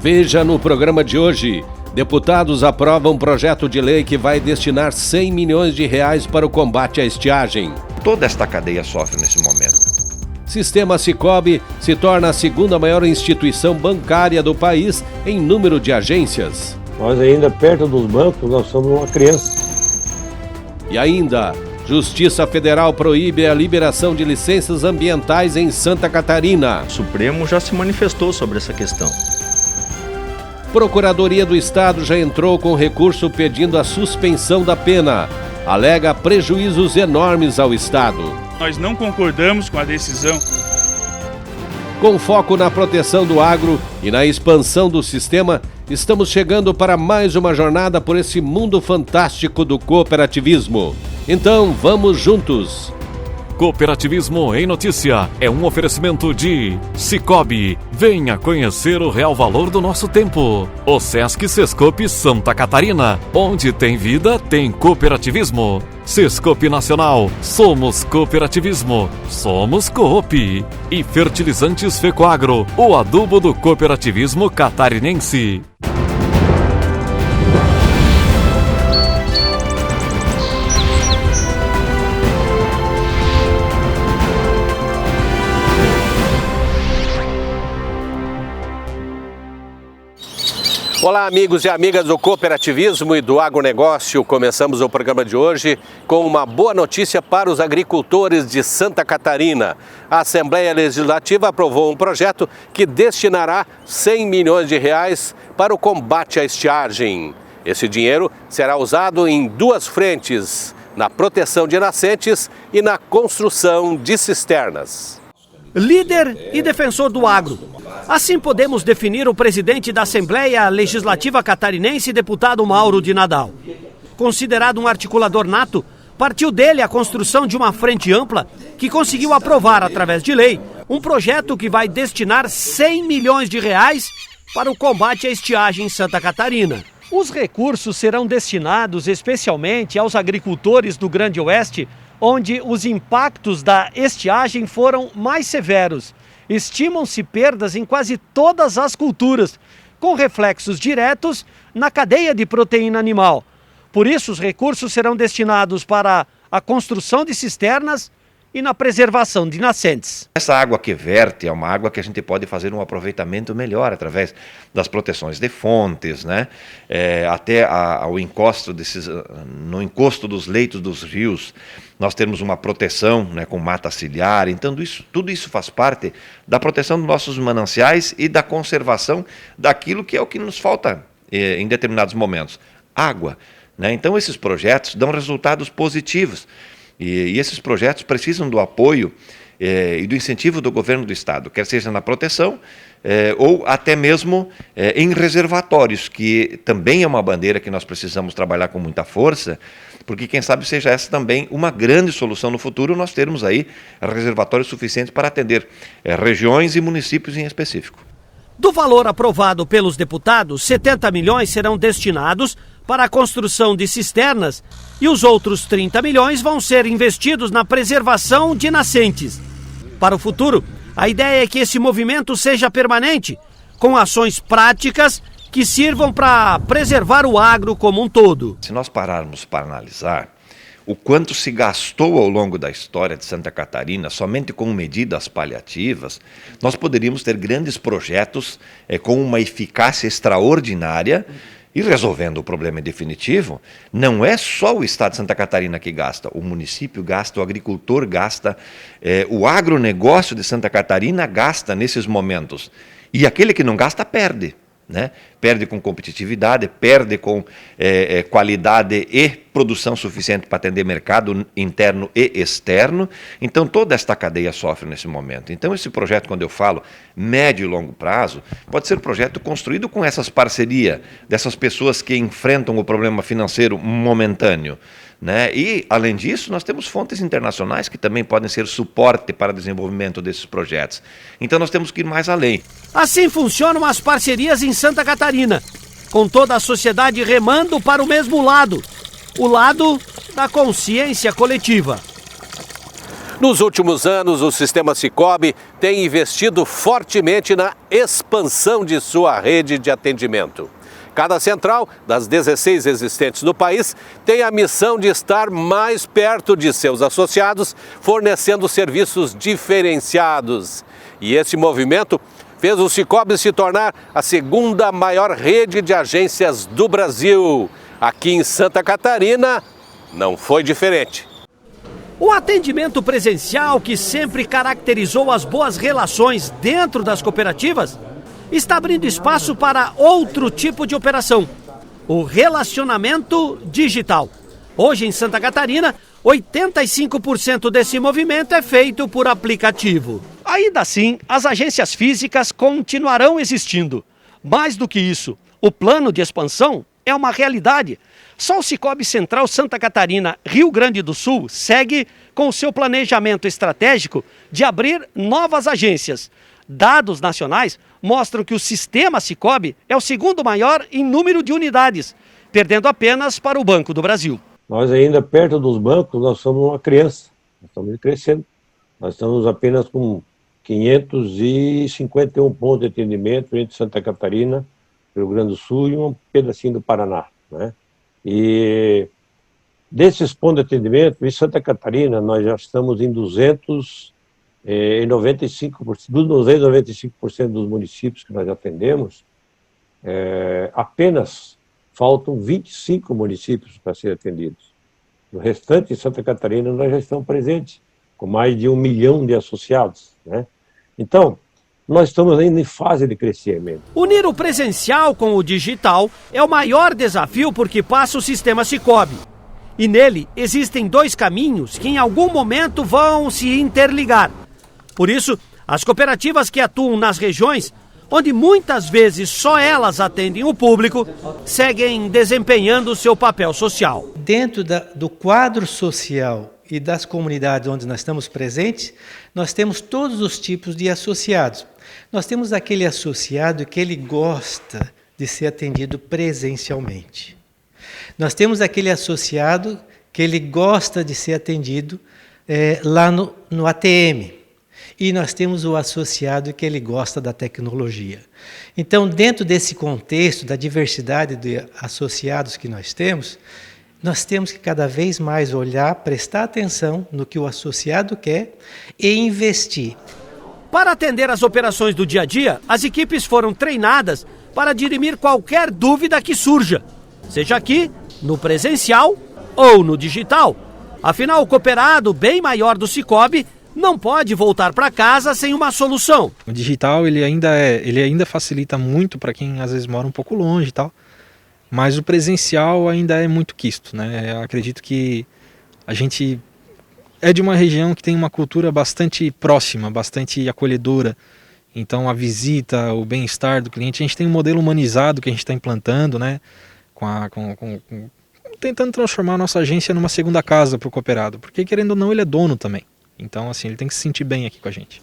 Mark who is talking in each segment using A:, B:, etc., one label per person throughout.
A: Veja no programa de hoje. Deputados aprovam um projeto de lei que vai destinar 100 milhões de reais para o combate à estiagem.
B: Toda esta cadeia sofre nesse momento.
A: Sistema Sicoob se torna a segunda maior instituição bancária do país em número de agências.
C: Nós ainda perto dos bancos, nós somos uma criança.
A: E ainda, Justiça Federal proíbe a liberação de licenças ambientais em Santa Catarina.
D: O Supremo já se manifestou sobre essa questão.
A: Procuradoria do Estado já entrou com recurso pedindo a suspensão da pena. Alega prejuízos enormes ao Estado.
E: Nós não concordamos com a decisão.
A: Com foco na proteção do agro e na expansão do sistema, estamos chegando para mais uma jornada por esse mundo fantástico do cooperativismo. Então, vamos juntos!
F: Cooperativismo em Notícia é um oferecimento de Sicoob. Venha conhecer o real valor do nosso tempo. O Sesc Sescope Santa Catarina. Onde tem vida, tem cooperativismo. Sescope Nacional. Somos cooperativismo. Somos Coop. E Fertilizantes Fecoagro. O adubo do cooperativismo catarinense.
A: Olá, amigos e amigas do cooperativismo e do agronegócio. Começamos o programa de hoje com uma boa notícia para os agricultores de Santa Catarina. A Assembleia Legislativa aprovou um projeto que destinará 100 milhões de reais para o combate à estiagem. Esse dinheiro será usado em duas frentes, na proteção de nascentes e na construção de cisternas.
G: Líder e defensor do agro. Assim podemos definir o presidente da Assembleia Legislativa Catarinense, deputado Mauro de Nadal. Considerado um articulador nato, partiu dele a construção de uma frente ampla que conseguiu aprovar, através de lei, um projeto que vai destinar 100 milhões de reais para o combate à estiagem em Santa Catarina. Os recursos serão destinados especialmente aos agricultores do Grande Oeste, onde os impactos da estiagem foram mais severos. Estimam-se perdas em quase todas as culturas, com reflexos diretos na cadeia de proteína animal. Por isso, os recursos serão destinados para a construção de cisternas e na preservação de nascentes.
B: Essa água que verte é uma água que a gente pode fazer um aproveitamento melhor através das proteções de fontes, né? Até ao encosto no encosto dos leitos dos rios, nós temos uma proteção, né, com mata ciliar. Então tudo isso faz parte da proteção dos nossos mananciais e da conservação daquilo que é o que nos falta em determinados momentos, água, né? Então esses projetos dão resultados positivos. E esses projetos precisam do apoio e do incentivo do governo do Estado, quer seja na proteção ou até mesmo em reservatórios, que também é uma bandeira que nós precisamos trabalhar com muita força, porque quem sabe seja essa também uma grande solução no futuro, nós termos aí reservatórios suficientes para atender regiões e municípios em específico.
G: Do valor aprovado pelos deputados, 70 milhões serão destinados para a construção de cisternas e os outros 30 milhões vão ser investidos na preservação de nascentes. Para o futuro, a ideia é que esse movimento seja permanente, com ações práticas que sirvam para preservar o agro como um todo.
B: Se nós pararmos para analisar o quanto se gastou ao longo da história de Santa Catarina, somente com medidas paliativas, nós poderíamos ter grandes projetos com uma eficácia extraordinária e resolvendo o problema em definitivo. Não é só o Estado de Santa Catarina que gasta, o município gasta, o agricultor gasta, o agronegócio de Santa Catarina gasta nesses momentos. E aquele que não gasta perde. Né? Perde com competitividade, perde com qualidade e produção suficiente para atender mercado interno e externo. Então toda esta cadeia sofre nesse momento. Então esse projeto, quando eu falo médio e longo prazo, pode ser um projeto construído com essas parcerias dessas pessoas que enfrentam o problema financeiro momentâneo, né? E, além disso, nós temos fontes internacionais que também podem ser suporte para o desenvolvimento desses projetos. Então nós temos que ir mais além.
G: Assim funcionam as parcerias em Santa Catarina, com toda a sociedade remando para o mesmo lado, o lado da consciência coletiva.
A: Nos últimos anos, o sistema Sicoob tem investido fortemente na expansão de sua rede de atendimento. Cada central, das 16 existentes no país, tem a missão de estar mais perto de seus associados, fornecendo serviços diferenciados. E esse movimento fez o Sicoob se tornar a segunda maior rede de agências do Brasil. Aqui em Santa Catarina, não foi diferente.
G: O atendimento presencial, que sempre caracterizou as boas relações dentro das cooperativas, está abrindo espaço para outro tipo de operação, o relacionamento digital. Hoje, em Santa Catarina, 85% desse movimento é feito por aplicativo. Ainda assim, as agências físicas continuarão existindo. Mais do que isso, o plano de expansão é uma realidade. Só o Sicoob Central Santa Catarina, Rio Grande do Sul, segue com o seu planejamento estratégico de abrir novas agências. Dados nacionais mostram que o sistema Sicoob é o segundo maior em número de unidades, perdendo apenas para o Banco do Brasil.
C: Nós ainda perto dos bancos, nós somos uma criança, nós estamos crescendo. Nós estamos apenas com 551 pontos de atendimento entre Santa Catarina, Rio Grande do Sul e um pedacinho do Paraná, né? E desses pontos de atendimento, em Santa Catarina, nós já estamos em 295% dos municípios que nós atendemos, apenas faltam 25 municípios para serem atendidos. No restante, em Santa Catarina, nós já estamos presentes, com mais de 1 milhão de associados, né? Então, nós estamos ainda em fase de crescimento.
G: Unir o presencial com o digital é o maior desafio porque passa o sistema Sicoob. E nele existem dois caminhos que em algum momento vão se interligar. Por isso, as cooperativas que atuam nas regiões, onde muitas vezes só elas atendem o público, seguem desempenhando o seu papel social.
H: Dentro do quadro social e das comunidades onde nós estamos presentes, nós temos todos os tipos de associados. Nós temos aquele associado que ele gosta de ser atendido presencialmente. Nós temos aquele associado que ele gosta de ser atendido lá no ATM. E nós temos o associado que ele gosta da tecnologia. Então, dentro desse contexto da diversidade de associados que nós temos que cada vez mais olhar, prestar atenção no que o associado quer e investir.
G: Para atender as operações do dia a dia, as equipes foram treinadas para dirimir qualquer dúvida que surja, seja aqui, no presencial ou no digital. Afinal, o cooperado bem maior do Sicoob não pode voltar para casa sem uma solução.
I: O digital ele ainda facilita muito para quem às vezes mora um pouco longe e tal, mas o presencial ainda é muito quisto, né? Eu acredito que a gente é de uma região que tem uma cultura bastante próxima, bastante acolhedora. Então a visita, o bem-estar do cliente, a gente tem um modelo humanizado que a gente está implantando, né? Tentando transformar a nossa agência numa segunda casa para o cooperado, porque querendo ou não ele é dono também. Então assim, ele tem que se sentir bem aqui com a gente.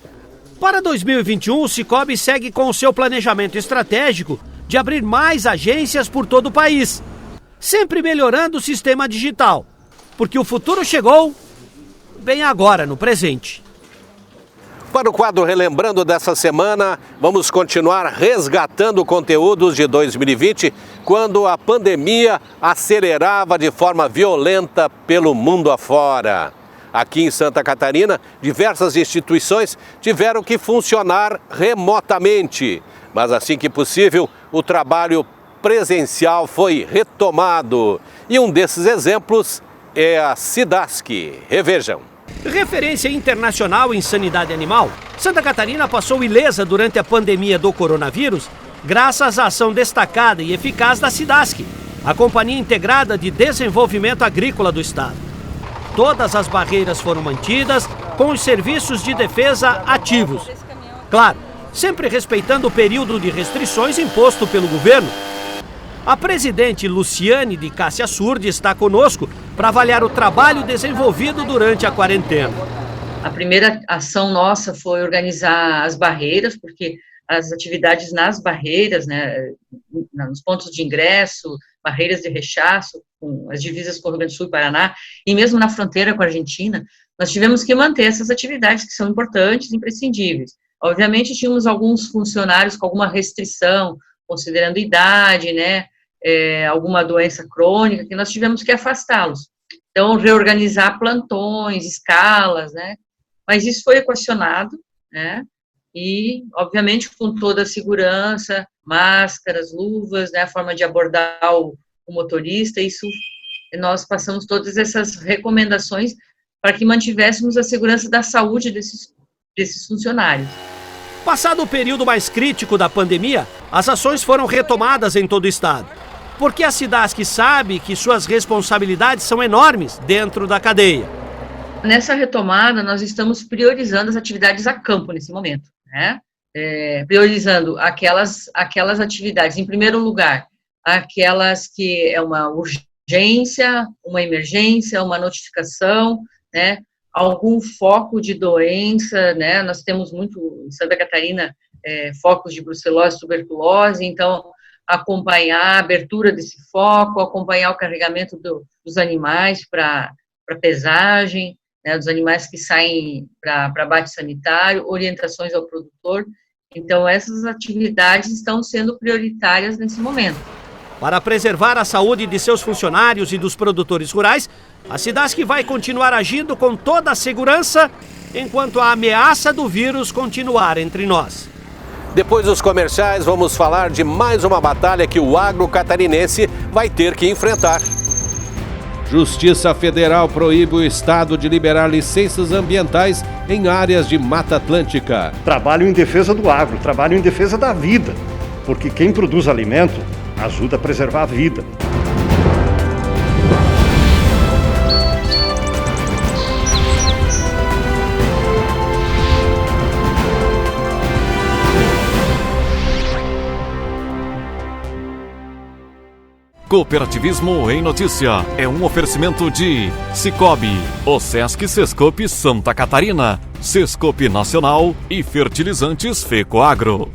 G: Para 2021, o Sicoob segue com o seu planejamento estratégico de abrir mais agências por todo o país, sempre melhorando o sistema digital, porque o futuro chegou bem agora, no presente.
A: Para o quadro Relembrando dessa semana, vamos continuar resgatando conteúdos de 2020, quando a pandemia acelerava de forma violenta pelo mundo afora. Aqui em Santa Catarina, diversas instituições tiveram que funcionar remotamente, mas assim que possível, o trabalho presencial foi retomado. E um desses exemplos é a Cidasc. Revejam.
G: Referência internacional em sanidade animal, Santa Catarina passou ilesa durante a pandemia do coronavírus, graças à ação destacada e eficaz da Cidasc, a Companhia Integrada de Desenvolvimento Agrícola do Estado. Todas as barreiras foram mantidas, com os serviços de defesa ativos. Claro, sempre respeitando o período de restrições imposto pelo governo. A presidente Luciane de Cássia Surdi está conosco para avaliar o trabalho desenvolvido durante a quarentena.
J: A primeira ação nossa foi organizar as barreiras, porque as atividades nas barreiras, né, nos pontos de ingresso, barreiras de rechaço, com as divisas com o Rio Grande do Sul e Paraná, e mesmo na fronteira com a Argentina, nós tivemos que manter essas atividades que são importantes, imprescindíveis. Obviamente, tínhamos alguns funcionários com alguma restrição, considerando idade, né, alguma doença crônica, que nós tivemos que afastá-los. Então, reorganizar plantões, escalas, né, mas isso foi equacionado, né, e, obviamente, com toda a segurança, máscaras, luvas, né, a forma de abordar o motorista, isso, nós passamos todas essas recomendações para que mantivéssemos a segurança da saúde desses funcionários.
G: Passado o período mais crítico da pandemia, as ações foram retomadas em todo o estado. Porque a Cidasc sabe que suas responsabilidades são enormes dentro da cadeia.
J: Nessa retomada, nós estamos priorizando as atividades a campo nesse momento, né? Priorizando aquelas atividades, em primeiro lugar, aquelas que é uma urgência, uma emergência, uma notificação, né? Algum foco de doença, né? Nós temos muito, em Santa Catarina, focos de brucelose, tuberculose, então, acompanhar a abertura desse foco, acompanhar o carregamento dos animais para pesagem, né, dos animais que saem para abate sanitário, orientações ao produtor. Então, essas atividades estão sendo prioritárias nesse momento.
G: Para preservar a saúde de seus funcionários e dos produtores rurais, a Cidasc vai continuar agindo com toda a segurança enquanto a ameaça do vírus continuar entre nós.
A: Depois dos comerciais, vamos falar de mais uma batalha que o agro catarinense vai ter que enfrentar. Justiça Federal proíbe o Estado de liberar licenças ambientais em áreas de Mata Atlântica.
K: Trabalho em defesa do agro, trabalho em defesa da vida, porque quem produz alimento ajuda a preservar a vida.
F: Cooperativismo em Notícia é um oferecimento de Cicobi, Osesc Sescope Santa Catarina, Sescope Nacional e Fertilizantes Fecoagro.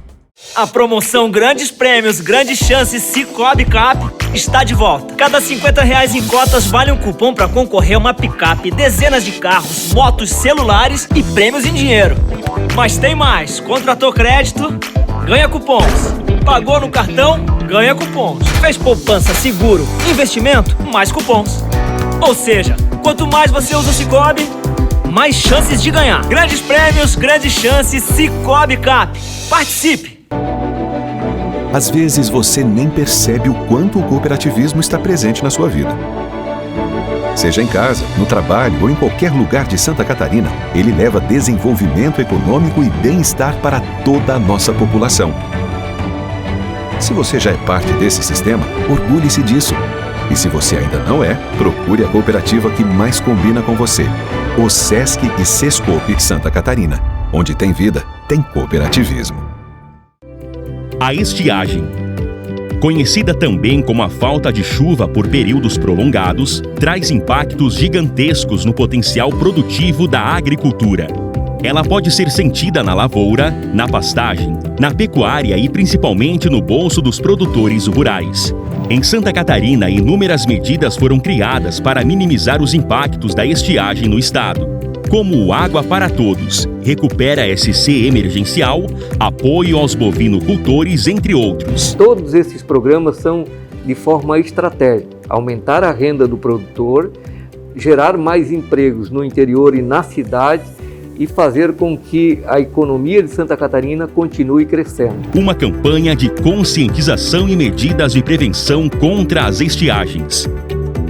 L: A promoção Grandes Prêmios, Grandes Chances Cicobi Cap está de volta. Cada R$50 em cotas vale um cupom para concorrer a uma picape, dezenas de carros, motos, celulares e prêmios em dinheiro. Mas tem mais, contratou crédito, ganha cupons. Pagou no cartão, ganha cupons. Fez poupança, seguro, investimento, mais cupons. Ou seja, quanto mais você usa o Cicobi, mais chances de ganhar. Grandes prêmios, grandes chances, Cicobi Cap. Participe!
M: Às vezes você nem percebe o quanto o cooperativismo está presente na sua vida. Seja em casa, no trabalho ou em qualquer lugar de Santa Catarina, ele leva desenvolvimento econômico e bem-estar para toda a nossa população. Se você já é parte desse sistema, orgulhe-se disso. E se você ainda não é, procure a cooperativa que mais combina com você. Osesc e Sescope Santa Catarina. Onde tem vida, tem cooperativismo.
N: A estiagem, conhecida também como a falta de chuva por períodos prolongados, traz impactos gigantescos no potencial produtivo da agricultura. Ela pode ser sentida na lavoura, na pastagem, na pecuária e principalmente no bolso dos produtores rurais. Em Santa Catarina, inúmeras medidas foram criadas para minimizar os impactos da estiagem no estado, como o Água para Todos, Recupera SC Emergencial, Apoio aos Bovinocultores, entre outros.
O: Todos esses programas são de forma estratégica, aumentar a renda do produtor, gerar mais empregos no interior e na cidade, e fazer com que a economia de Santa Catarina continue crescendo.
N: Uma campanha de conscientização e medidas de prevenção contra as estiagens.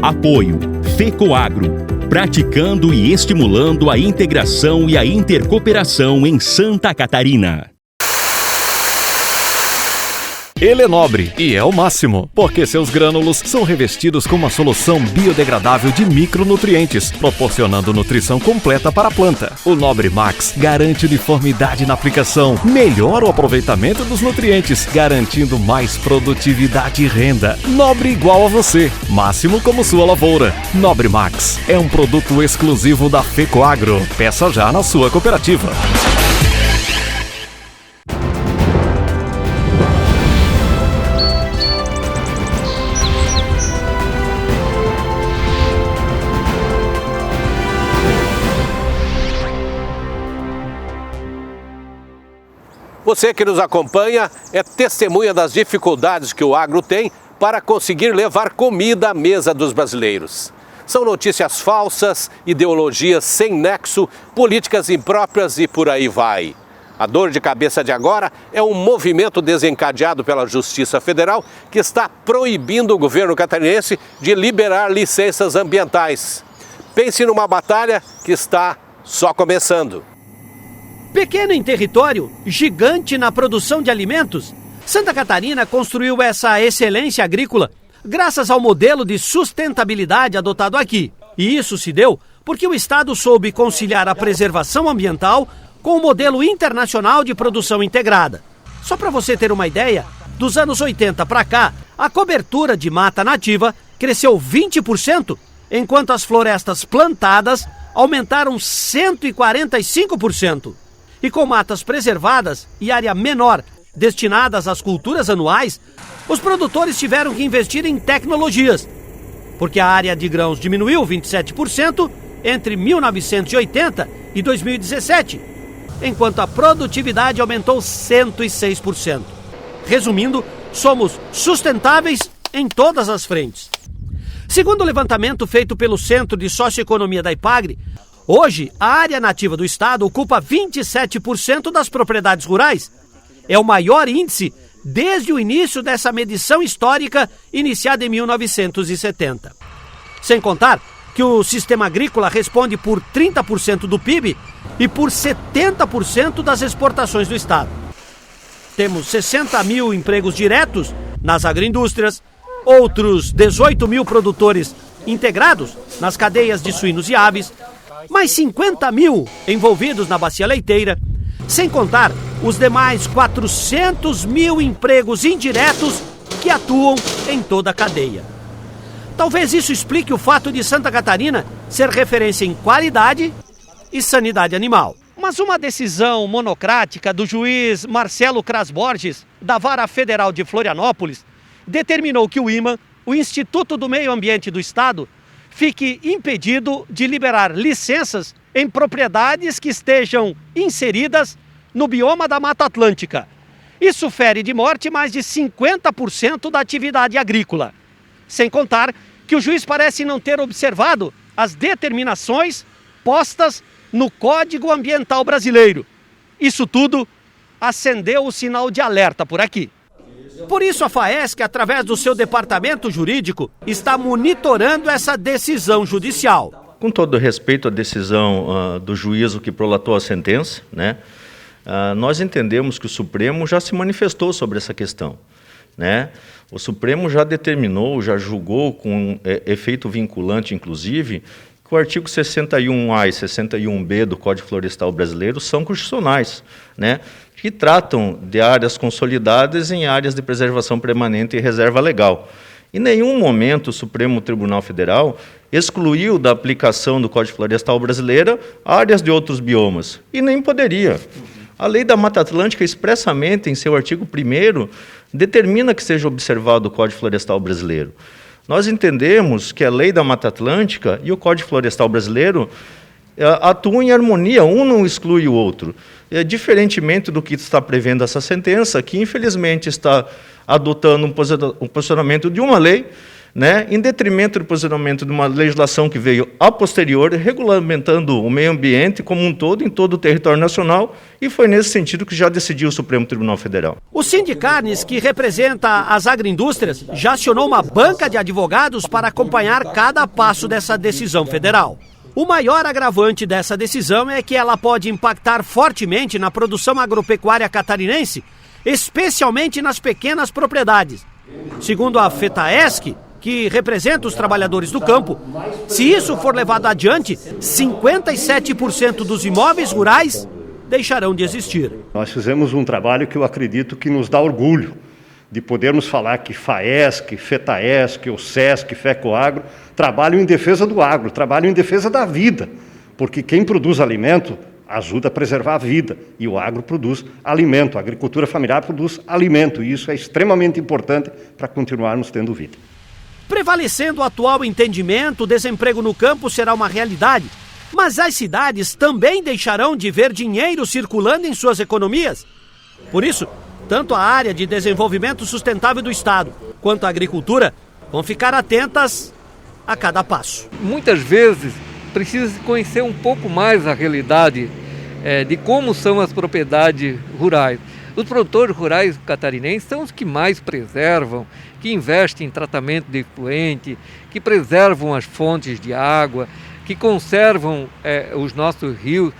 N: Apoio Fecoagro, praticando e estimulando a integração e a intercooperação em Santa Catarina.
F: Ele é nobre e é o máximo, porque seus grânulos são revestidos com uma solução biodegradável de micronutrientes, proporcionando nutrição completa para a planta. O Nobre Max garante uniformidade na aplicação, melhora o aproveitamento dos nutrientes, garantindo mais produtividade e renda. Nobre igual a você, máximo como sua lavoura. Nobre Max é um produto exclusivo da Fecoagro. Peça já na sua cooperativa.
A: Você que nos acompanha é testemunha das dificuldades que o agro tem para conseguir levar comida à mesa dos brasileiros. São notícias falsas, ideologias sem nexo, políticas impróprias e por aí vai. A dor de cabeça de agora é um movimento desencadeado pela Justiça Federal que está proibindo o governo catarinense de liberar licenças ambientais. Pense numa batalha que está só começando.
G: Pequeno em território, gigante na produção de alimentos, Santa Catarina construiu essa excelência agrícola graças ao modelo de sustentabilidade adotado aqui. E isso se deu porque o Estado soube conciliar a preservação ambiental com o modelo internacional de produção integrada. Só para você ter uma ideia, dos anos 80 para cá, a cobertura de mata nativa cresceu 20%, enquanto as florestas plantadas aumentaram 145%. E com matas preservadas e área menor destinadas às culturas anuais, os produtores tiveram que investir em tecnologias, porque a área de grãos diminuiu 27% entre 1980 e 2017, enquanto a produtividade aumentou 106%. Resumindo, somos sustentáveis em todas as frentes. Segundo o levantamento feito pelo Centro de Socioeconomia da IPAGRE, hoje a área nativa do estado ocupa 27% das propriedades rurais. É o maior índice desde o início dessa medição histórica iniciada em 1970. Sem contar que o sistema agrícola responde por 30% do PIB e por 70% das exportações do estado. Temos 60 mil empregos diretos nas agroindústrias, outros 18 mil produtores integrados nas cadeias de suínos e aves, mais 50 mil envolvidos na bacia leiteira, sem contar os demais 400 mil empregos indiretos que atuam em toda a cadeia. Talvez isso explique o fato de Santa Catarina ser referência em qualidade e sanidade animal. Mas uma decisão monocrática do juiz Marcelo Cras Borges, da Vara Federal de Florianópolis, determinou que o IMA, o Instituto do Meio Ambiente do Estado, fique impedido de liberar licenças em propriedades que estejam inseridas no bioma da Mata Atlântica. Isso fere de morte mais de 50% da atividade agrícola. Sem contar que o juiz parece não ter observado as determinações postas no Código Ambiental Brasileiro. Isso tudo acendeu o sinal de alerta por aqui. Por isso a FAESC, através do seu departamento jurídico, está monitorando essa decisão judicial.
D: Com todo respeito à decisão do juízo que prolatou a sentença, nós entendemos que o Supremo já se manifestou sobre essa questão. O Supremo já determinou, já julgou com efeito vinculante, inclusive, que o artigo 61A e 61B do Código Florestal Brasileiro são constitucionais, que tratam de áreas consolidadas em áreas de preservação permanente e reserva legal. Em nenhum momento o Supremo Tribunal Federal excluiu da aplicação do Código Florestal Brasileiro áreas de outros biomas, e nem poderia. A Lei da Mata Atlântica, expressamente em seu artigo 1º, determina que seja observado o Código Florestal Brasileiro. Nós entendemos que a Lei da Mata Atlântica e o Código Florestal Brasileiro atuam em harmonia, um não exclui o outro. Diferentemente do que está prevendo essa sentença, que infelizmente está adotando um posicionamento de uma lei, em detrimento do posicionamento de uma legislação que veio a posterior, regulamentando o meio ambiente como um todo, em todo o território nacional, e foi nesse sentido que já decidiu o Supremo Tribunal Federal.
G: O Sindicarnes, que representa as agroindústrias, já acionou uma banca de advogados para acompanhar cada passo dessa decisão federal. O maior agravante dessa decisão é que ela pode impactar fortemente na produção agropecuária catarinense, especialmente nas pequenas propriedades. Segundo a FETAESC, que representa os trabalhadores do campo, se isso for levado adiante, 57% dos imóveis rurais deixarão de existir.
K: Nós fizemos um trabalho que eu acredito que nos dá orgulho de podermos falar que FAESC, FETAESC, o SESC, FECOAGRO trabalham em defesa do agro, trabalham em defesa da vida, porque quem produz alimento ajuda a preservar a vida, e o agro produz alimento, a agricultura familiar produz alimento, e isso é extremamente importante para continuarmos tendo vida.
G: Prevalecendo o atual entendimento, o desemprego no campo será uma realidade, mas as cidades também deixarão de ver dinheiro circulando em suas economias. Por isso, tanto a área de desenvolvimento sustentável do Estado quanto a agricultura vão ficar atentas a cada passo.
O: Muitas vezes precisa se conhecer um pouco mais a realidade de como são as propriedades rurais. Os produtores rurais catarinenses são os que mais preservam, que investem em tratamento de efluente, que preservam as fontes de água, que conservam os nossos rios.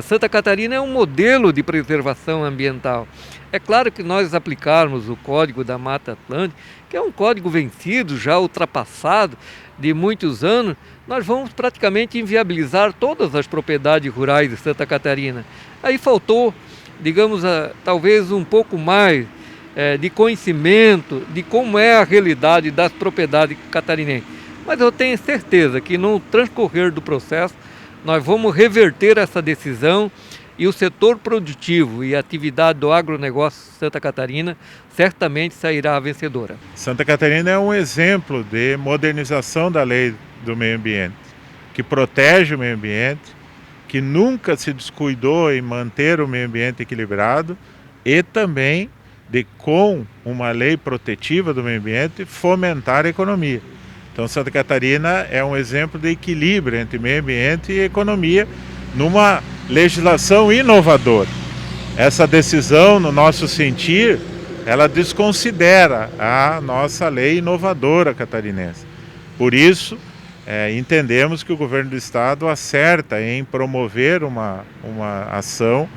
O: Santa Catarina é um modelo de preservação ambiental. É claro que nós aplicarmos o Código da Mata Atlântica, que é um código vencido, já ultrapassado de muitos anos, nós vamos praticamente inviabilizar todas as propriedades rurais de Santa Catarina. Aí faltou, digamos, talvez um pouco mais de conhecimento de como é a realidade das propriedades catarinenses. Mas eu tenho certeza que no transcorrer do processo nós vamos reverter essa decisão e o setor produtivo e a atividade do agronegócio de Santa Catarina certamente sairá vencedora.
P: Santa Catarina é um exemplo de modernização da lei do meio ambiente, que protege o meio ambiente, que nunca se descuidou em manter o meio ambiente equilibrado e também de, com uma lei protetiva do meio ambiente, fomentar a economia. Então Santa Catarina é um exemplo de equilíbrio entre meio ambiente e economia numa legislação inovadora. Essa decisão, no nosso sentir, ela desconsidera a nossa lei inovadora catarinense. Por isso, entendemos que o governo do estado acerta em promover uma ação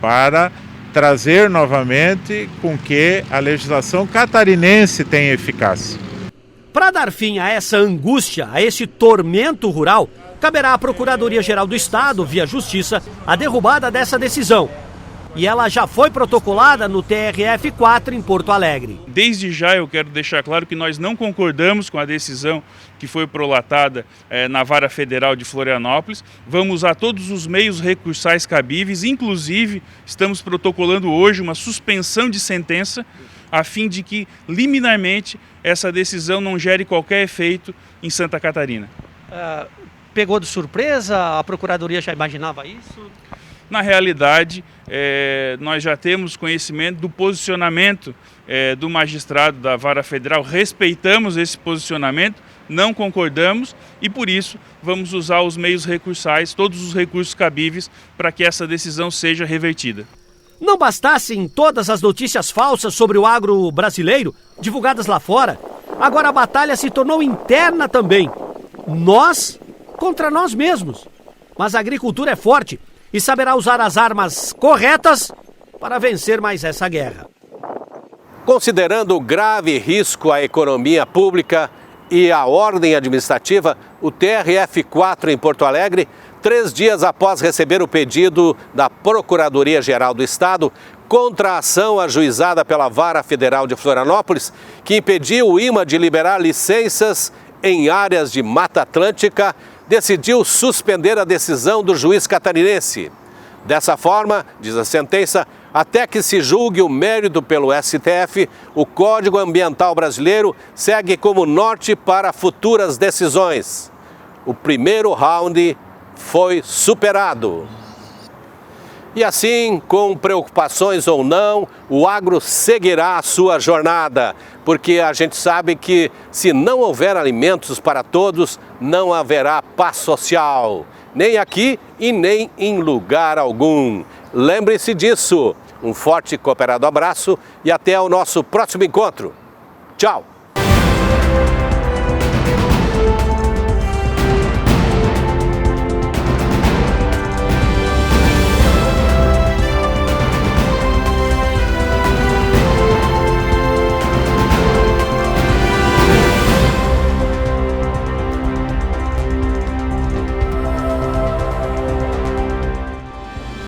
P: para trazer novamente com que a legislação catarinense tenha eficácia.
G: Para dar fim a essa angústia, a esse tormento rural, caberá à Procuradoria-Geral do Estado, via Justiça, a derrubada dessa decisão. E ela já foi protocolada no TRF4 em Porto Alegre.
E: Desde já eu quero deixar claro que nós não concordamos com a decisão que foi prolatada na Vara Federal de Florianópolis. Vamos usar todos os meios recursais cabíveis, inclusive estamos protocolando hoje uma suspensão de sentença a fim de que, liminarmente, essa decisão não gere qualquer efeito em Santa Catarina.
G: Pegou de surpresa? A Procuradoria já imaginava isso?
E: Na realidade, nós já temos conhecimento do posicionamento do magistrado da Vara Federal, respeitamos esse posicionamento, não concordamos e, por isso, vamos usar os meios recursais, todos os recursos cabíveis, para que essa decisão seja revertida.
G: Não bastassem todas as notícias falsas sobre o agro brasileiro, divulgadas lá fora, agora a batalha se tornou interna também. Nós contra nós mesmos. Mas a agricultura é forte e saberá usar as armas corretas para vencer mais essa guerra.
A: Considerando o grave risco à economia pública e à ordem administrativa, o TRF4 em Porto Alegre, 3 dias após receber o pedido da Procuradoria-Geral do Estado contra a ação ajuizada pela Vara Federal de Florianópolis, que impediu o IMA de liberar licenças em áreas de Mata Atlântica, decidiu suspender a decisão do juiz catarinense. Dessa forma, diz a sentença, até que se julgue o mérito pelo STF, o Código Ambiental Brasileiro segue como norte para futuras decisões. O primeiro round foi superado. E assim, com preocupações ou não, o agro seguirá a sua jornada, porque a gente sabe que se não houver alimentos para todos, não haverá paz social, nem aqui e nem em lugar algum. Lembre-se disso. Um forte e cooperado abraço e até o nosso próximo encontro. Tchau!